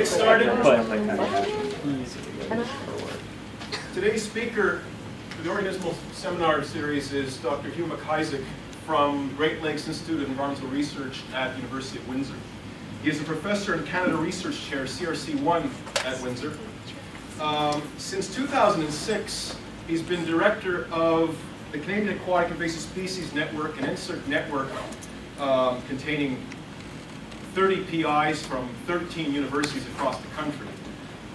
get started. Today's speaker for the Organismal seminar series is Dr. Hugh MacIsaac from Great Lakes Institute of Environmental Research at the University of Windsor. He is a professor in Canada Research Chair, CRC1 at Windsor. Since 2006, he's been director of the Canadian Aquatic Invasive Species Network, an NSERC network containing 30 PIs from 13 universities across the country,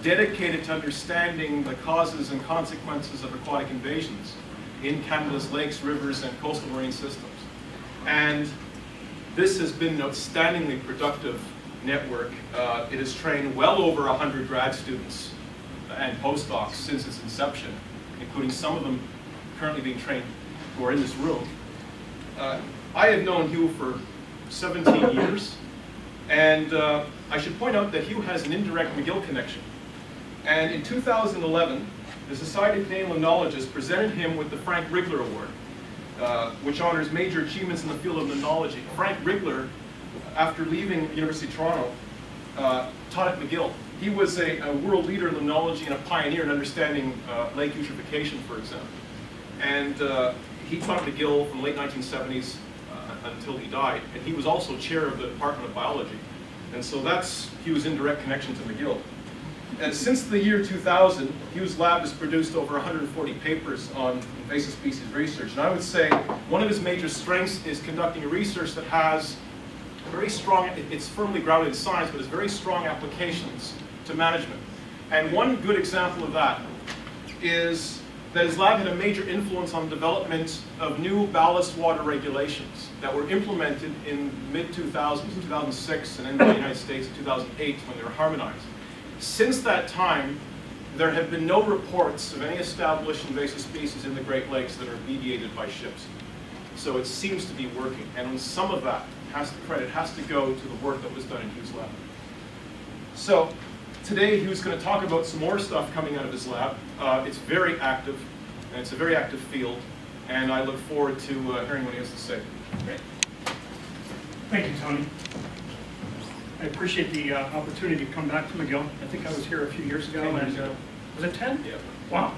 dedicated to understanding the causes and consequences of aquatic invasions in Canada's lakes, rivers, and coastal marine systems. And this has been an outstandingly productive network. It has trained well over 100 grad students and postdocs since its inception, including some of them currently being trained who are in this room. I have known Hugh for 17 years, and I should point out that Hugh has an indirect McGill connection. And in 2011, the Society of Canadian Limnologists presented him with the Frank Rigler Award, which honors major achievements in the field of limnology. Frank Rigler, after leaving the University of Toronto, taught at McGill. He was a world leader in limnology and a pioneer in understanding lake eutrophication, for example. And he taught at McGill from the late 1970s until he died. And he was also chair of the Department of Biology. And so that's Hugh's indirect connection to McGill. And since the year 2000, Hugh's lab has produced over 140 papers on invasive species research. And I would say one of his major strengths is conducting research that has very strong, it's firmly grounded in science, but has very strong applications to management. And one good example of that is that his lab had a major influence on the development of new ballast water regulations that were implemented in mid-2000s, 2006, and then in the United States in 2008 when they were harmonized. Since that time, there have been no reports of any established invasive species in the Great Lakes that are mediated by ships. So it seems to be working, and some of that credit has to go to the work that was done in Hugh's lab. So today Hugh's going to talk about some more stuff coming out of his lab. It's very active, and it's a very active field, and I look forward to hearing what he has to say. Great. Thank you, Tony. I appreciate the opportunity to come back to McGill. I think I was here a few years ago. 10 years and ago. Was it 10? Yeah. Wow.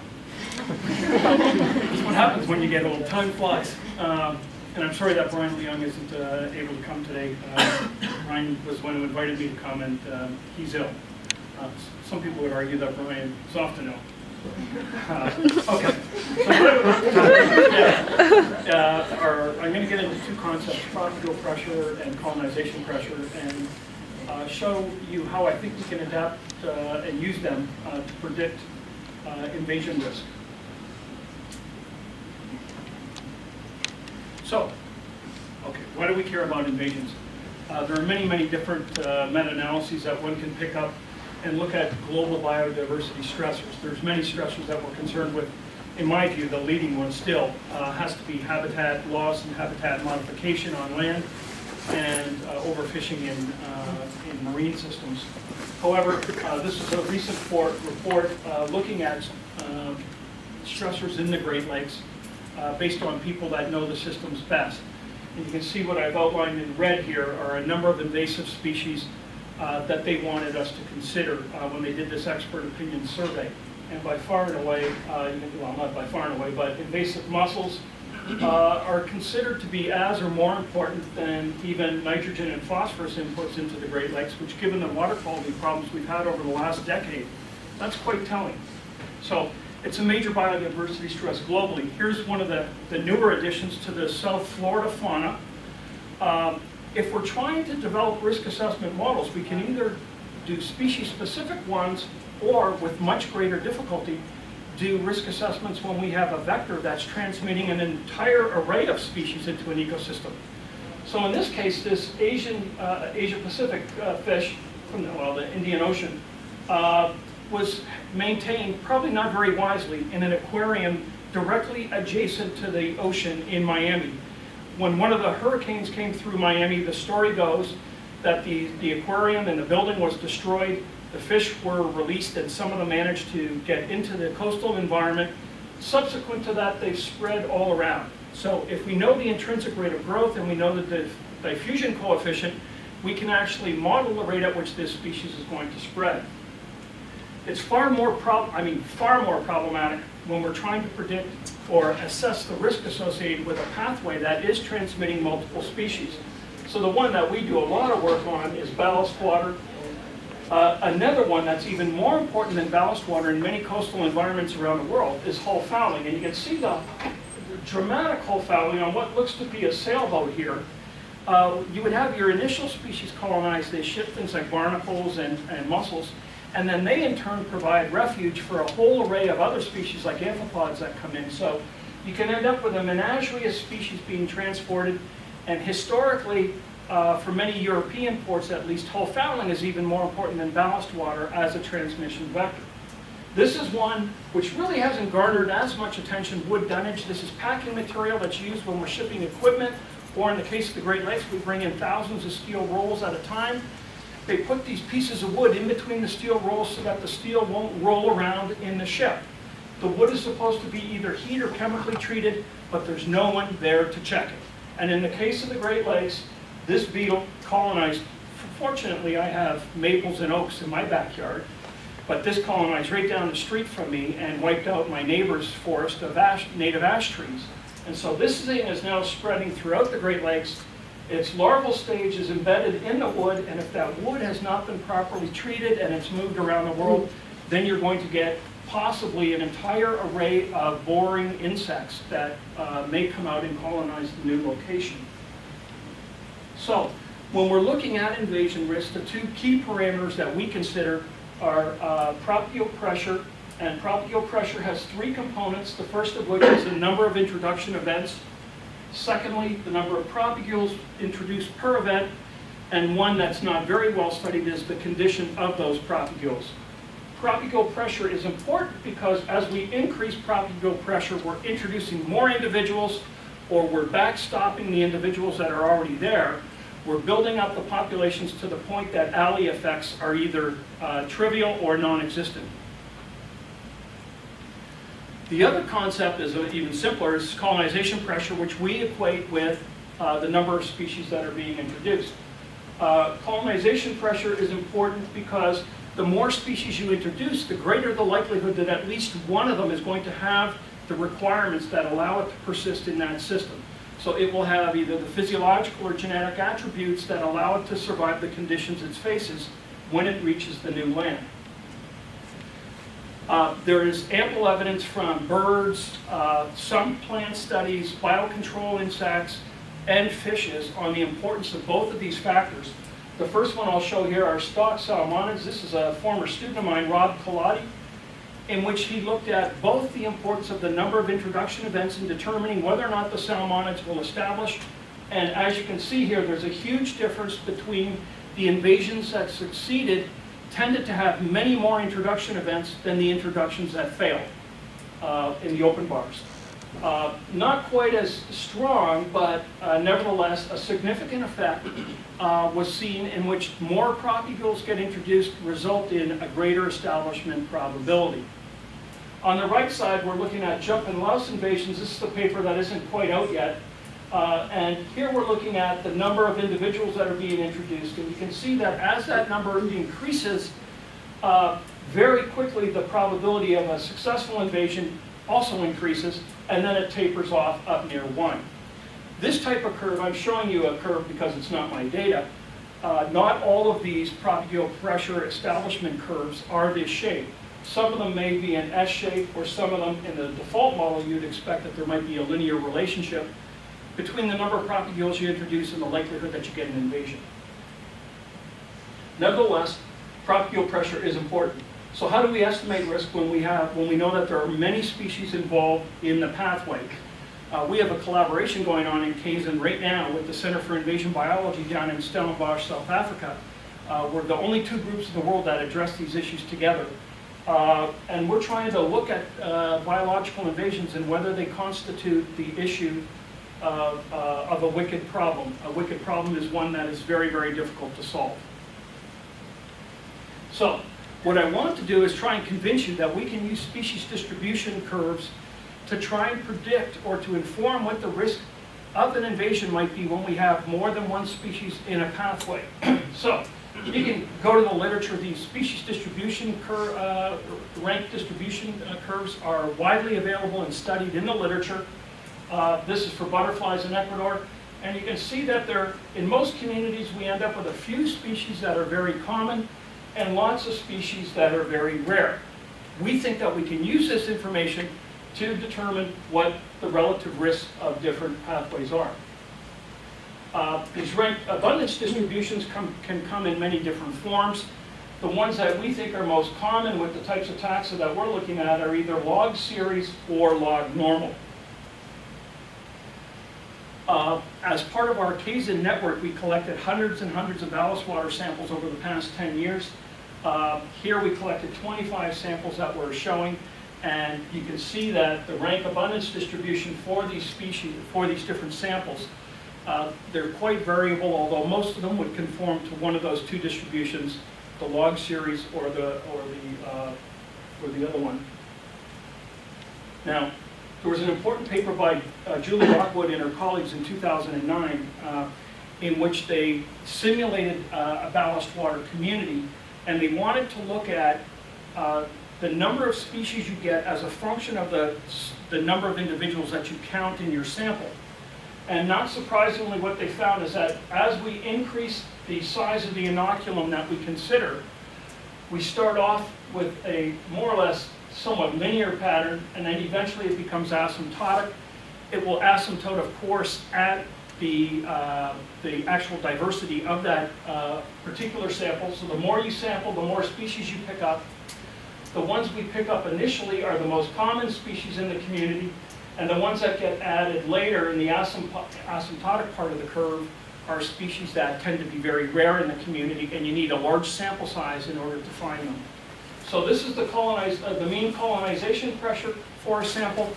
That's what happens when you get old. Time flies. And I'm sorry that Brian Leung isn't able to come today. Brian was one who invited me to come, and he's ill. Some people would argue that Brian is often ill. Okay. So I'm going to get into two concepts, probable pressure and colonization pressure, and show you how I think we can adapt and use them to predict invasion risk. So, okay, why do we care about invasions? There are many, many different meta-analyses that one can pick up and look at global biodiversity stressors. There's many stressors that we're concerned with. In my view, the leading one still has to be habitat loss and habitat modification on land and overfishing in marine systems. However, this is a recent report looking at stressors in the Great Lakes based on people that know the systems best. And you can see what I've outlined in red here are a number of invasive species that they wanted us to consider when they did this expert opinion survey. And by far and away, well, not by far and away, but invasive mussels are considered to be as or more important than even nitrogen and phosphorus inputs into the Great Lakes, which, given the water quality problems we've had over the last decade, that's quite telling. So it's a major biodiversity stress globally. Here's one of the newer additions to the South Florida fauna. If we're trying to develop risk assessment models, we can either do species-specific ones or, with much greater difficulty, do risk assessments when we have a vector that's transmitting an entire array of species into an ecosystem. So in this case, this Asia-Pacific fish from the Indian Ocean was maintained, probably not very wisely, in an aquarium directly adjacent to the ocean in Miami. When one of the hurricanes came through Miami, the story goes that the aquarium and the building was destroyed. The fish were released, and some of them managed to get into the coastal environment. Subsequent to that, they've spread all around. So if we know the intrinsic rate of growth and we know that the diffusion coefficient, we can actually model the rate at which this species is going to spread. It's far more problematic when we're trying to predict or assess the risk associated with a pathway that is transmitting multiple species. So the one that we do a lot of work on is ballast water. Another one that's even more important than ballast water in many coastal environments around the world is hull fouling. And you can see the dramatic hull fouling on what looks to be a sailboat here. You would have your initial species colonize. They ship things like barnacles and mussels, and then they in turn provide refuge for a whole array of other species like amphipods that come in. So you can end up with a menagerie of species being transported, and historically, for many European ports at least, hull fouling is even more important than ballast water as a transmission vector. This is one which really hasn't garnered as much attention, wood dunnage. This is packing material that's used when we're shipping equipment, or in the case of the Great Lakes, we bring in thousands of steel rolls at a time. They put these pieces of wood in between the steel rolls so that the steel won't roll around in the ship. The wood is supposed to be either heat or chemically treated, but there's no one there to check it. And in the case of the Great Lakes, this beetle colonized, fortunately I have maples and oaks in my backyard, but this colonized right down the street from me and wiped out my neighbor's forest of native ash trees. And so this thing is now spreading throughout the Great Lakes. Its larval stage is embedded in the wood, and if that wood has not been properly treated and it's moved around the world, then you're going to get possibly an entire array of boring insects that may come out and colonize the new location. So when we're looking at invasion risk, the two key parameters that we consider are probable pressure, and probable pressure has three components, the first of which is the number of introduction events, secondly, the number of propagules introduced per event, and one that's not very well studied is the condition of those propagules. Probable pressure is important because as we increase probable pressure, we're introducing more individuals, or we're backstopping the individuals that are already there. We're building up the populations to the point that alley effects are either trivial or non-existent. The other concept is even simpler, is colonization pressure, which we equate with the number of species that are being introduced. Colonization pressure is important because the more species you introduce, the greater the likelihood that at least one of them is going to have the requirements that allow it to persist in that system. So it will have either the physiological or genetic attributes that allow it to survive the conditions it faces when it reaches the new land. There is ample evidence from birds, some plant studies, biocontrol insects, and fishes on the importance of both of these factors. The first one I'll show here are stalk salamonids. This is a former student of mine, Rob Colati, in which he looked at both the importance of the number of introduction events in determining whether or not the salmonids will establish. And as you can see here, there's a huge difference between the invasions that succeeded tended to have many more introduction events than the introductions that failed in the open bars. Not quite as strong, but nevertheless a significant effect was seen in which more propagules get introduced result in a greater establishment probability. On the right side, we're looking at jump and louse invasions. This is the paper that isn't quite out yet. And here we're looking at the number of individuals that are being introduced. And you can see that as that number increases, very quickly the probability of a successful invasion also increases, and then it tapers off up near 1. This type of curve, I'm showing you a curve because it's not my data. Not all of these probable pressure establishment curves are this shape. Some of them may be an S shape, or some of them in the default model you'd expect that there might be a linear relationship between the number of propagules you introduce and the likelihood that you get an invasion. Nevertheless, probable pressure is important. So how do we estimate risk when we know that there are many species involved in the pathway? We have a collaboration going on in KZN right now with the Center for Invasion Biology down in Stellenbosch, South Africa. We're the only two groups in the world that address these issues together. And we're trying to look at biological invasions and whether they constitute the issue of a wicked problem. A wicked problem is one that is very, very difficult to solve. So what I want to do is try and convince you that we can use species distribution curves to try and predict or to inform what the risk of an invasion might be when we have more than one species in a pathway. So you can go to the literature. These species distribution rank distribution curves are widely available and studied in the literature. This is for butterflies in Ecuador. And you can see that in most communities, we end up with a few species that are very common and lots of species that are very rare. We think that we can use this information to determine what the relative risks of different pathways are. These ranked abundance distributions can come in many different forms. The ones that we think are most common with the types of taxa that we're looking at are either log series or log normal. As part of our KZN network, we collected hundreds and hundreds of ballast water samples over the past 10 years. Here we collected 25 samples that we're showing, and you can see that the rank abundance distribution for these species, for these different samples, they're quite variable, although most of them would conform to one of those two distributions, the log series or the other one. Now, there was an important paper by Julie Rockwood and her colleagues in 2009 in which they simulated a ballast water community, and they wanted to look at the number of species you get as a function of the number of individuals that you count in your sample. And not surprisingly, what they found is that as we increase the size of the inoculum that we consider, we start off with a more or less somewhat linear pattern, and then eventually it becomes asymptotic. It will asymptote, of course, at the actual diversity of that particular sample. So the more you sample, the more species you pick up. The ones we pick up initially are the most common species in the community, and the ones that get added later in the asymptotic part of the curve are species that tend to be very rare in the community, and you need a large sample size in order to find them. So this is the mean colonization pressure for a sample.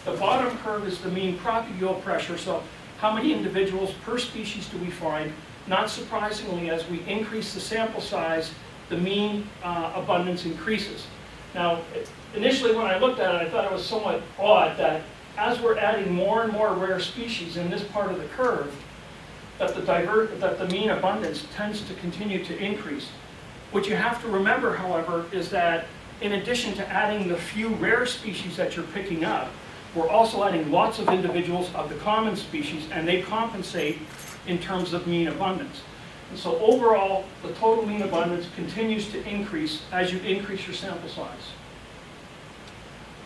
The bottom curve is the mean propagule pressure, so how many individuals per species do we find? Not surprisingly, as we increase the sample size, the mean abundance increases. Now, initially when I looked at it, I thought it was somewhat odd that as we're adding more and more rare species in this part of the curve, that the mean abundance tends to continue to increase. What you have to remember, however, is that in addition to adding the few rare species that you're picking up, we're also adding lots of individuals of the common species, and they compensate in terms of mean abundance. And so overall, the total mean abundance continues to increase as you increase your sample size.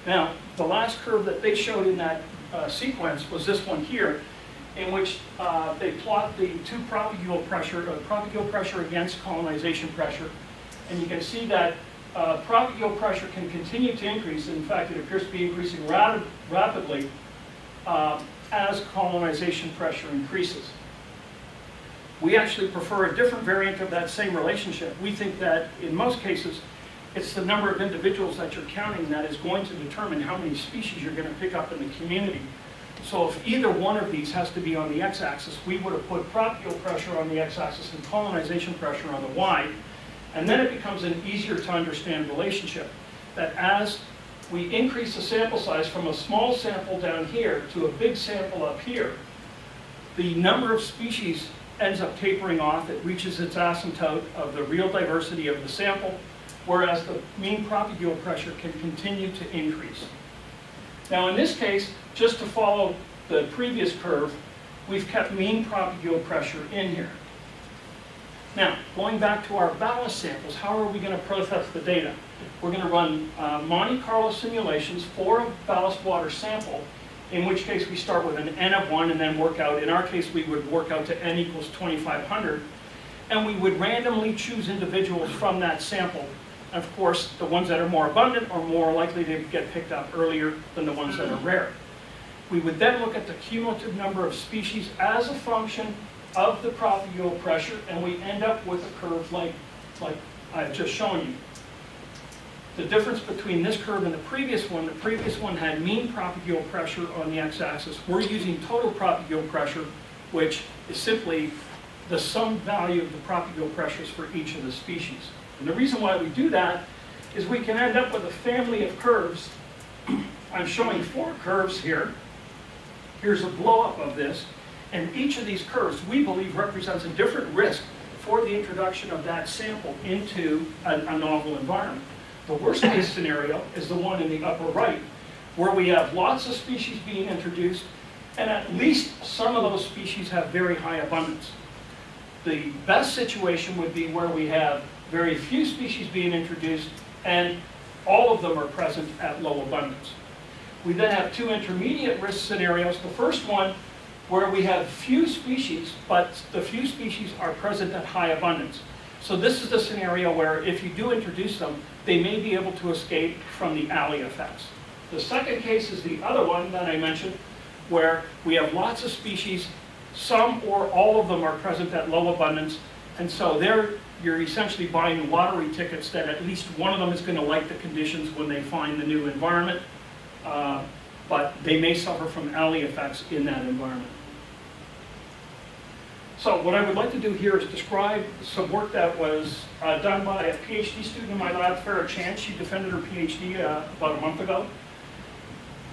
Now, the last curve that they showed in that sequence was this one here, in which they plot the two propagule pressure against colonization pressure. And you can see that propagule pressure can continue to increase. In fact, it appears to be increasing rapidly as colonization pressure increases. We actually prefer a different variant of that same relationship. We think that in most cases, it's the number of individuals that you're counting that is going to determine how many species you're going to pick up in the community. So if either one of these has to be on the x-axis, we would have put propagule pressure on the x-axis and colonization pressure on the y, and then it becomes an easier to understand relationship. That as we increase the sample size from a small sample down here to a big sample up here, the number of species ends up tapering off. It reaches its asymptote of the real diversity of the sample, whereas the mean propagule pressure can continue to increase. Now in this case, just to follow the previous curve, we've kept mean propagule pressure in here. Now, going back to our ballast samples, how are we going to process the data? We're going to run Monte Carlo simulations for a ballast water sample, in which case we start with an N of 1 and then work out. In our case, we would work out to N equals 2,500, and we would randomly choose individuals from that sample. Of course, the ones that are more abundant are more likely to get picked up earlier than the ones that are rare. We would then look at the cumulative number of species as a function of the propagule pressure, and we end up with a curve like I've just shown you. The difference between this curve and the previous one had mean propagule pressure on the x-axis. We're using total propagule pressure, which is simply the sum value of the propagule pressures for each of the species. And the reason why we do that is we can end up with a family of curves. I'm showing 4 curves here. Here's a blow-up of this, and each of these curves, we believe, represents a different risk for the introduction of that sample into a novel environment. The worst case scenario is the one in the upper right, where we have lots of species being introduced, and at least some of those species have very high abundance. The best situation would be where we have very few species being introduced, and all of them are present at low abundance. We then have two intermediate risk scenarios. The first one, where we have few species, but the few species are present at high abundance. So this is the scenario where if you do introduce them, they may be able to escape from the alley effects. The second case is the other one that I mentioned, where we have lots of species, some or all of them are present at low abundance, and so you're essentially buying lottery tickets that at least one of them is going to like the conditions when they find the new environment, but they may suffer from alley effects in that environment. So what I would like to do here is describe some work that was done by a PhD student in my lab, Farah Chan. She defended her PhD about a month ago.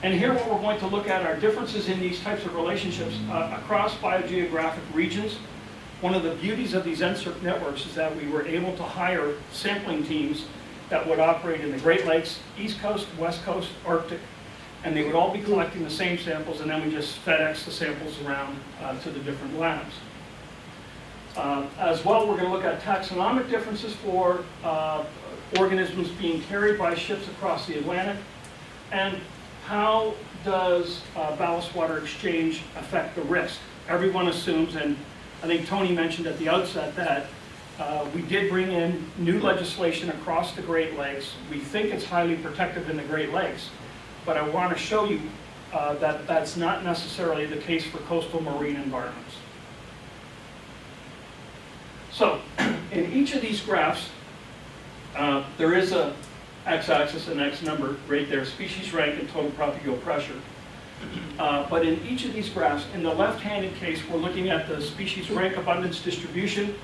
And here what we're going to look at are differences in these types of relationships across biogeographic regions. One of the beauties of these NSERC networks is that we were able to hire sampling teams that would operate in the Great Lakes, East Coast, West Coast, Arctic, and they would all be collecting the same samples, and then we just FedEx the samples around to the different labs. As well, we're going to look at taxonomic differences for organisms being carried by ships across the Atlantic, and how does ballast water exchange affect the risk? Everyone assumes, and I think Tony mentioned at the outset that we did bring in new legislation across the Great Lakes. We think it's highly protective in the Great Lakes, but I want to show you that that's not necessarily the case for coastal marine environments. So, in each of these graphs, there is a x-axis and x number right there, species rank and total probable pressure. But in each of these graphs, in the left-handed case, we're looking at the species rank abundance distribution,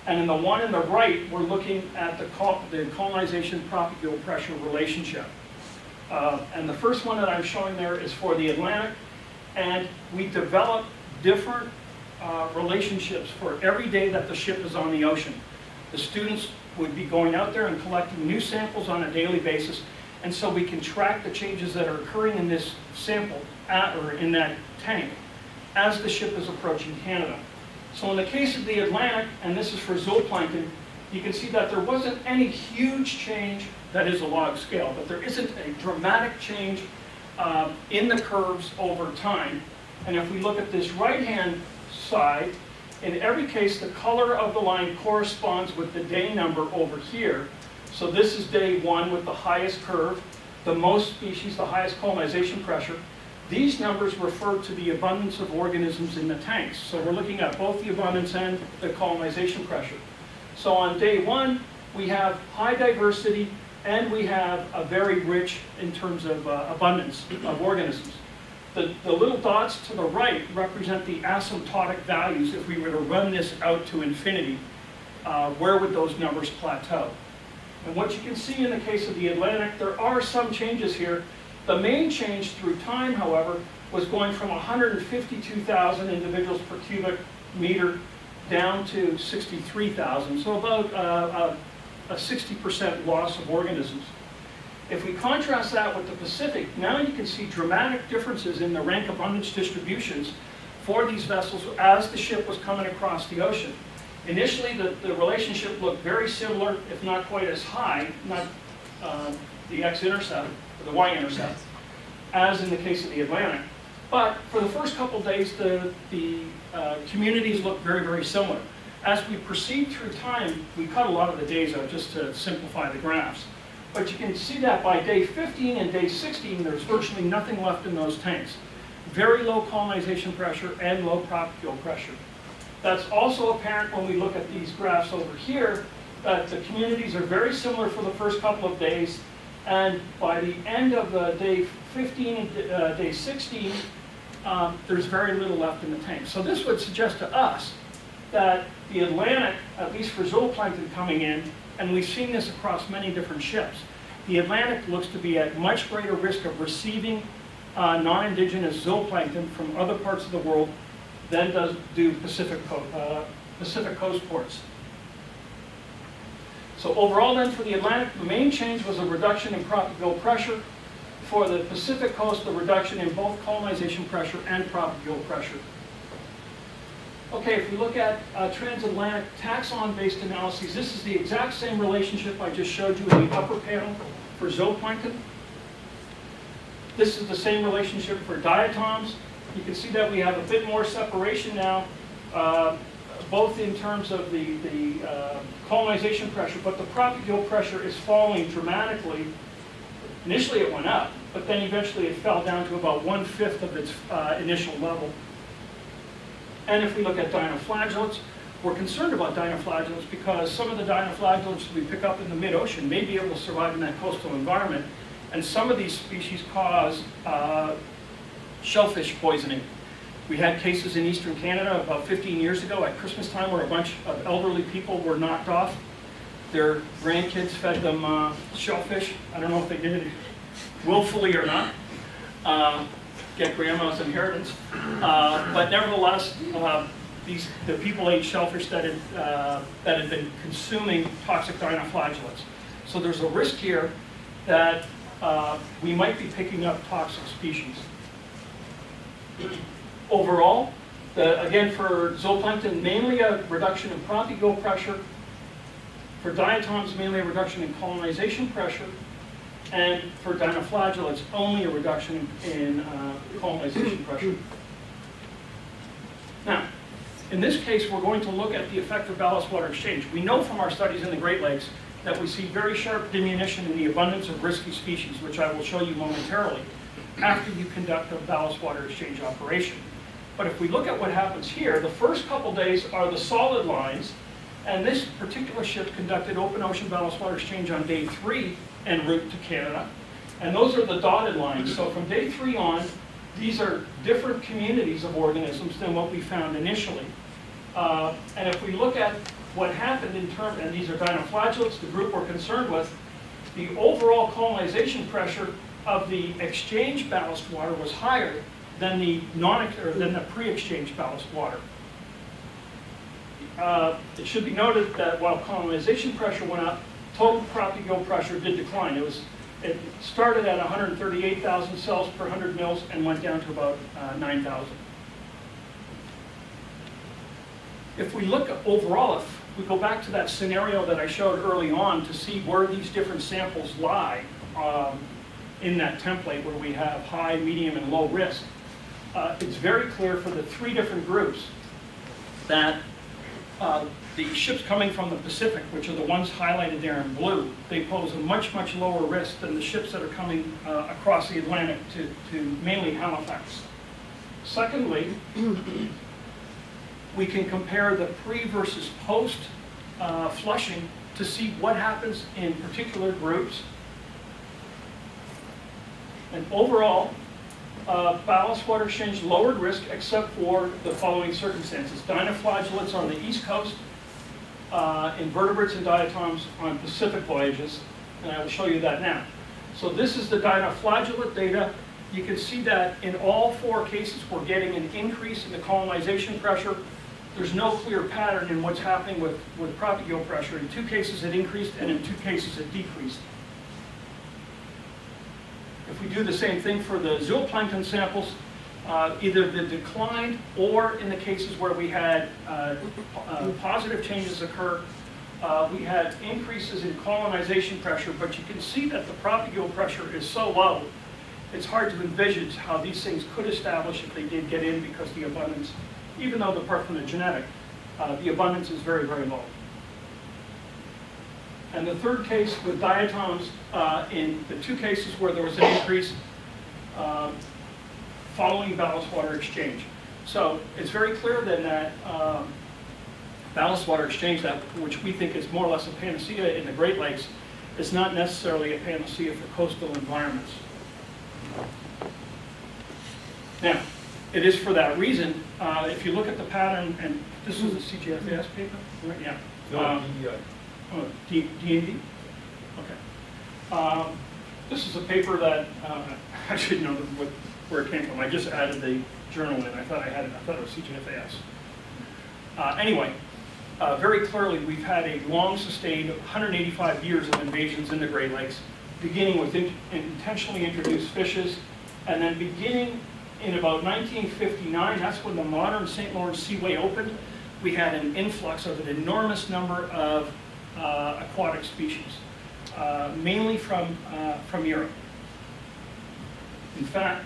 and in the one in the right, we're looking at the colonization probable pressure relationship. And the first one that I'm showing there is for the Atlantic, and we develop different relationships for every day that the ship is on the ocean. The students would be going out there and collecting new samples on a daily basis, and so we can track the changes that are occurring in this sample or in that tank as the ship is approaching Canada. So in the case of the Atlantic, and this is for zooplankton, you can see that there wasn't any huge change, that is a log scale, but there isn't a dramatic change in the curves over time. And if we look at this right-hand side, in every case, the color of the line corresponds with the day number over here. So this is day one with the highest curve, the most species, the highest colonization pressure. These numbers refer to the abundance of organisms in the tanks. So we're looking at both the abundance and the colonization pressure. So on day one, we have high diversity, and we have a very rich in terms of abundance of organisms. The little dots to the right represent the asymptotic values. If we were to run this out to infinity, where would those numbers plateau? And what you can see in the case of the Atlantic, there are some changes here. The main change through time, however, was going from 152,000 individuals per cubic meter down to 63,000, so about a 60% loss of organisms. If we contrast that with the Pacific, now you can see dramatic differences in the rank abundance distributions for these vessels as the ship was coming across the ocean. Initially, the relationship looked very similar, if not quite as high, not the x-intercept, or the y-intercept, as in the case of the Atlantic. But for the first couple days, the communities looked very, very similar. As we proceed through time, we cut a lot of the days out just to simplify the graphs. But you can see that by day 15 and day 16, there's virtually nothing left in those tanks. Very low colonization pressure and low probable pressure. That's also apparent when we look at these graphs over here, that the communities are very similar for the first couple of days, and by the end of day 15 and day 16, there's very little left in the tank. So this would suggest to us that the Atlantic, at least for zooplankton coming in, and we've seen this across many different ships, the Atlantic looks to be at much greater risk of receiving non-indigenous zooplankton from other parts of the world than do Pacific coast ports. So overall then for the Atlantic, the main change was a reduction in probable pressure. For the Pacific coast, the reduction in both colonization pressure and probable pressure. Okay, if we look at transatlantic taxon-based analyses, this is the exact same relationship I just showed you in the upper panel for zooplankton. This is the same relationship for diatoms. You can see that we have a bit more separation now, both in terms of the colonization pressure, but the probable pressure is falling dramatically. Initially it went up, but then eventually it fell down to about 1/5 of its initial level. And if we look at dinoflagellates, we're concerned about dinoflagellates because some of the dinoflagellates we pick up in the mid-ocean may be able to survive in that coastal environment, and some of these species cause shellfish poisoning. We had cases in eastern Canada about 15 years ago at Christmas time where a bunch of elderly people were knocked off. Their grandkids fed them shellfish. I don't know if they did it willfully or not. Get grandma's inheritance. But nevertheless, the people ate shellfish that had been consuming toxic dinoflagellates. So there's a risk here that we might be picking up toxic species. Overall, again for zooplankton, mainly a reduction in probable pressure. For diatoms, mainly a reduction in colonization pressure. And for dinoflagellates, only a reduction in colonization pressure. Now, in this case, we're going to look at the effect of ballast water exchange. We know from our studies in the Great Lakes that we see very sharp diminution in the abundance of risky species, which I will show you momentarily, after you conduct a ballast water exchange operation. But if we look at what happens here, the first couple days are the solid lines, and this particular ship conducted open ocean ballast water exchange on day 3 en route to Canada. And those are the dotted lines. So from day 3 on, these are different communities of organisms than what we found initially. And if we look at what happened in terms, and these are dinoflagellates, the group we're concerned with, the overall colonization pressure of the exchange ballast water was higher than the pre-exchange ballast water. It should be noted that while colonization pressure went up, total probable pressure did decline. It started at 138,000 cells per 100 mils and went down to about 9,000. If we look overall, if we go back to that scenario that I showed early on to see where these different samples lie in that template where we have high, medium, and low risk, it's very clear for the 3 different groups that the ships coming from the Pacific, which are the ones highlighted there in blue, they pose a much, much lower risk than the ships that are coming across the Atlantic to mainly Halifax. Secondly, we can compare the pre versus post flushing to see what happens in particular groups. And overall, ballast water exchange lowered risk except for the following circumstances. Dinoflagellates on the East Coast, invertebrates and diatoms on Pacific voyages, and I will show you that now. So this is the dinoflagellate data. You can see that in all 4 cases we're getting an increase in the colonization pressure. There's no clear pattern in what's happening with probable pressure. In 2 cases it increased, and in 2 cases it decreased. If we do the same thing for the zooplankton samples, either the decline or in the cases where we had positive changes occur, we had increases in colonization pressure, but you can see that the probable pressure is so low, it's hard to envisage how these things could establish if they did get in, because the abundance, even though apart from the genetic, the abundance is very, very low. And the third case with diatoms, in the 2 cases where there was an increase following ballast water exchange. So it's very clear then that ballast water exchange, which we think is more or less a panacea in the Great Lakes, is not necessarily a panacea for coastal environments. Now, it is for that reason, if you look at the pattern, and this was a CGFAS paper, right? Yeah. No, D&D? Okay. This is a paper that, I should know what where it came from. I just added the journal in. I thought I had it. I thought it was CGFAS. Anyway, very clearly we've had a long sustained 185 years of invasions in the Great Lakes, beginning with intentionally introduced fishes, and then beginning in about 1959, that's when the modern St. Lawrence Seaway opened, we had an influx of an enormous number of aquatic species, mainly from Europe. In fact,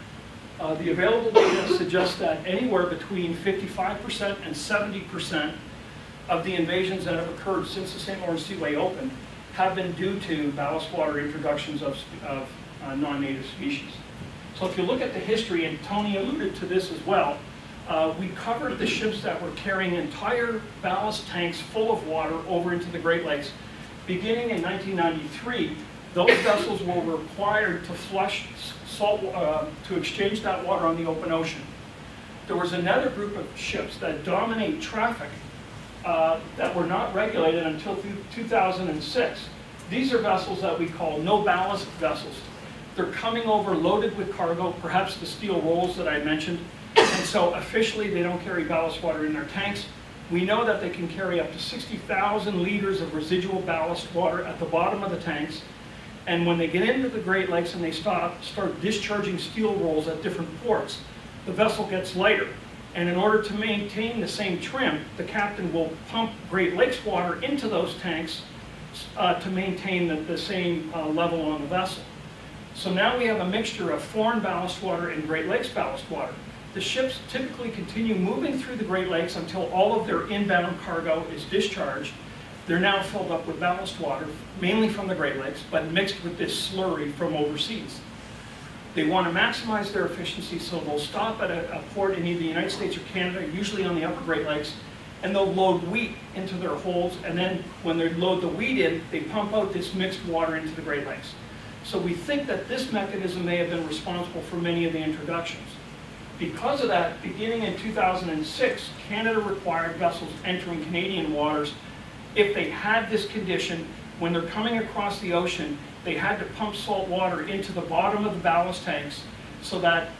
the available data suggests that anywhere between 55% and 70% of the invasions that have occurred since the St. Lawrence Seaway opened have been due to ballast water introductions of non-native species. So if you look at the history, and Tony alluded to this as well, we covered the ships that were carrying entire ballast tanks full of water over into the Great Lakes. Beginning in 1993, those vessels were required to flush salt, to exchange that water on the open ocean. There was another group of ships that dominate traffic that were not regulated until 2006. These are vessels that we call no ballast vessels. They're coming over loaded with cargo, perhaps the steel rolls that I mentioned, and so officially they don't carry ballast water in their tanks. We know that they can carry up to 60,000 liters of residual ballast water at the bottom of the tanks, and when they get into the Great Lakes and they start discharging steel rolls at different ports, the vessel gets lighter. And in order to maintain the same trim, the captain will pump Great Lakes water into those tanks to maintain the same level on the vessel. So now we have a mixture of foreign ballast water and Great Lakes ballast water. The ships typically continue moving through the Great Lakes until all of their inbound cargo is discharged. They're now filled up with ballast water, mainly from the Great Lakes, but mixed with this slurry from overseas. They want to maximize their efficiency, so they'll stop at a port in either the United States or Canada, usually on the upper Great Lakes, and they'll load wheat into their holds, and then when they load the wheat in, they pump out this mixed water into the Great Lakes. So we think that this mechanism may have been responsible for many of the introductions. Because of that, beginning in 2006, Canada required vessels entering Canadian waters, if they had this condition, when they're coming across the ocean, they had to pump salt water into the bottom of the ballast tanks so that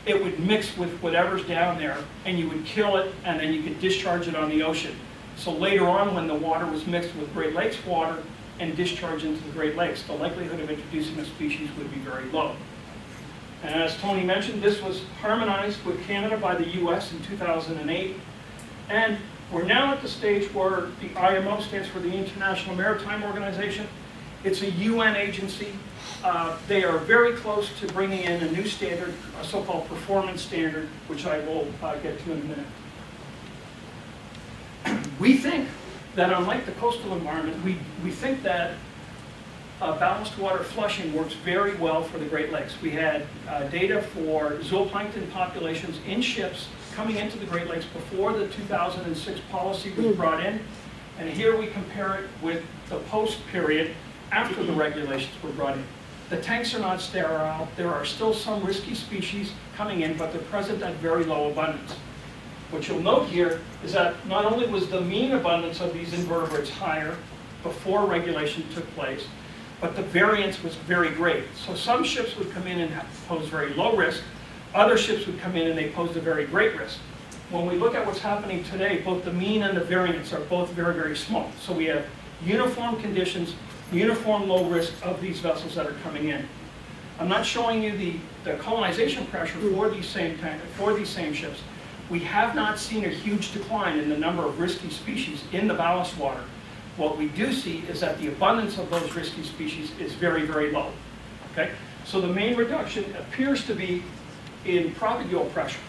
it would mix with whatever's down there, and you would kill it, and then you could discharge it on the ocean. So later on, when the water was mixed with Great Lakes water and discharged into the Great Lakes, the likelihood of introducing a species would be very low. And as Tony mentioned, this was harmonized with Canada by the US in 2008. And we're now at the stage where the IMO stands for the International Maritime Organization. It's a UN agency. They are very close to bringing in a new standard, a so-called performance standard, which I will get to in a minute. We think that unlike the coastal environment, we think that ballast water flushing works very well for the Great Lakes. We had data for zooplankton populations in ships coming into the Great Lakes before the 2006 policy was brought in, and here we compare it with the post period after the regulations were brought in. The tanks are not sterile. There are still some risky species coming in, but they're present at very low abundance. What you'll note here is that not only was the mean abundance of these invertebrates higher before regulation took place, but the variance was very great. So some ships would come in and pose very low risk. Other ships would come in and they posed a very great risk. When we look at what's happening today, both the mean and the variance are both very, very small. So we have uniform conditions, uniform low risk of these vessels that are coming in. I'm not showing you the colonization pressure for these same ships. We have not seen a huge decline in the number of risky species in the ballast water. What we do see is that the abundance of those risky species is very, very low. Okay? So the main reduction appears to be in probable pressure.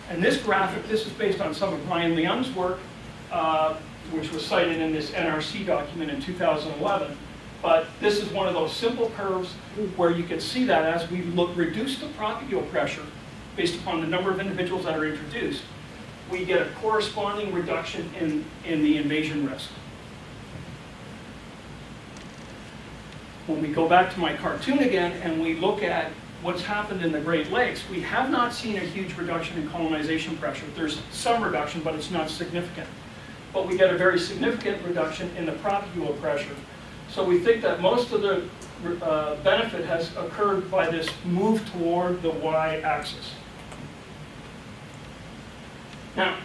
And this graphic, this is based on some of Brian Leung's work, which was cited in this NRC document in 2011. But this is one of those simple curves where you can see that as we reduce the probable pressure based upon the number of individuals that are introduced, we get a corresponding reduction in the invasion risk. When we go back to my cartoon again and we look at what's happened in the Great Lakes, we have not seen a huge reduction in colonization pressure. There's some reduction, but it's not significant. But we get a very significant reduction in the probable pressure. So we think that most of the benefit has occurred by this move toward the y-axis. Now,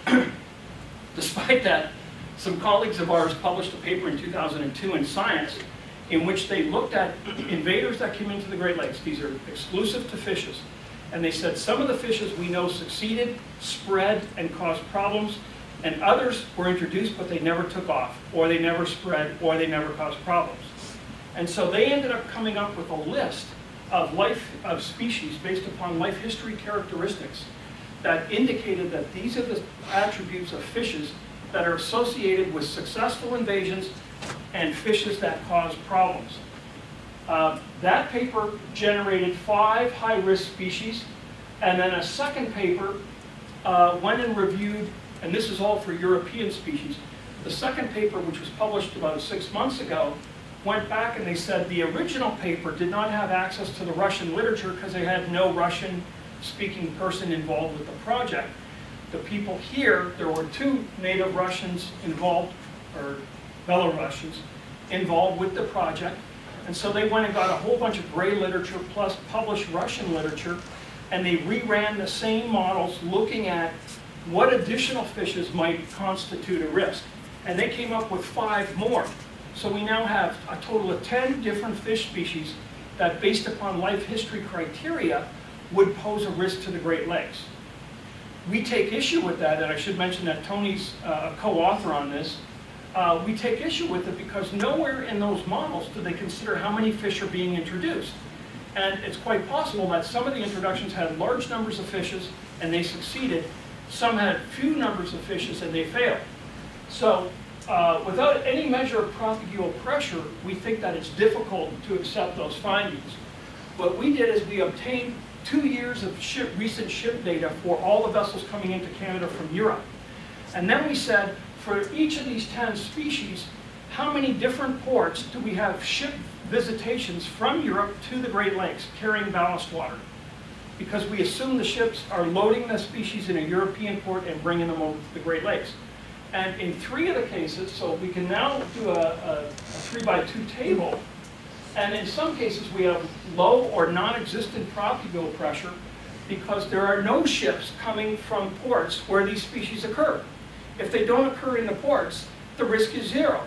despite that, some colleagues of ours published a paper in 2002 in Science in which they looked at invaders that came into the Great Lakes. These are exclusive to fishes. And they said some of the fishes we know succeeded, spread, and caused problems, and others were introduced but they never took off, or they never spread, or they never caused problems. And so they ended up coming up with a list of species based upon life history characteristics that indicated that these are the attributes of fishes that are associated with successful invasions and fishes that cause problems. That paper generated 5 high-risk species, and then a second paper went and reviewed, and this is all for European species. The second paper, which was published about 6 months ago, went back and they said the original paper did not have access to the Russian literature because they had no Russian-speaking person involved with the project. The people here, there were 2 native Russians involved, or Belarusians, involved with the project. And so they went and got a whole bunch of gray literature plus published Russian literature, and they reran the same models looking at what additional fishes might constitute a risk. And they came up with 5 more. So we now have a total of 10 different fish species that, based upon life history criteria, would pose a risk to the Great Lakes. We take issue with that, and I should mention that Tony's a co-author on this. We take issue with it because nowhere in those models do they consider how many fish are being introduced. And it's quite possible that some of the introductions had large numbers of fishes and they succeeded. Some had few numbers of fishes and they failed. So without any measure of probable pressure, we think that it's difficult to accept those findings. What we did is we obtained 2 years of recent ship data for all the vessels coming into Canada from Europe. And then we said, for each of these 10 species, how many different ports do we have ship visitations from Europe to the Great Lakes carrying ballast water? Because we assume the ships are loading the species in a European port and bringing them over to the Great Lakes. And in 3 of the cases, so we can now do a 3x2 table, and in some cases we have low or non-existent probable pressure because there are no ships coming from ports where these species occur. If they don't occur in the ports, the risk is 0.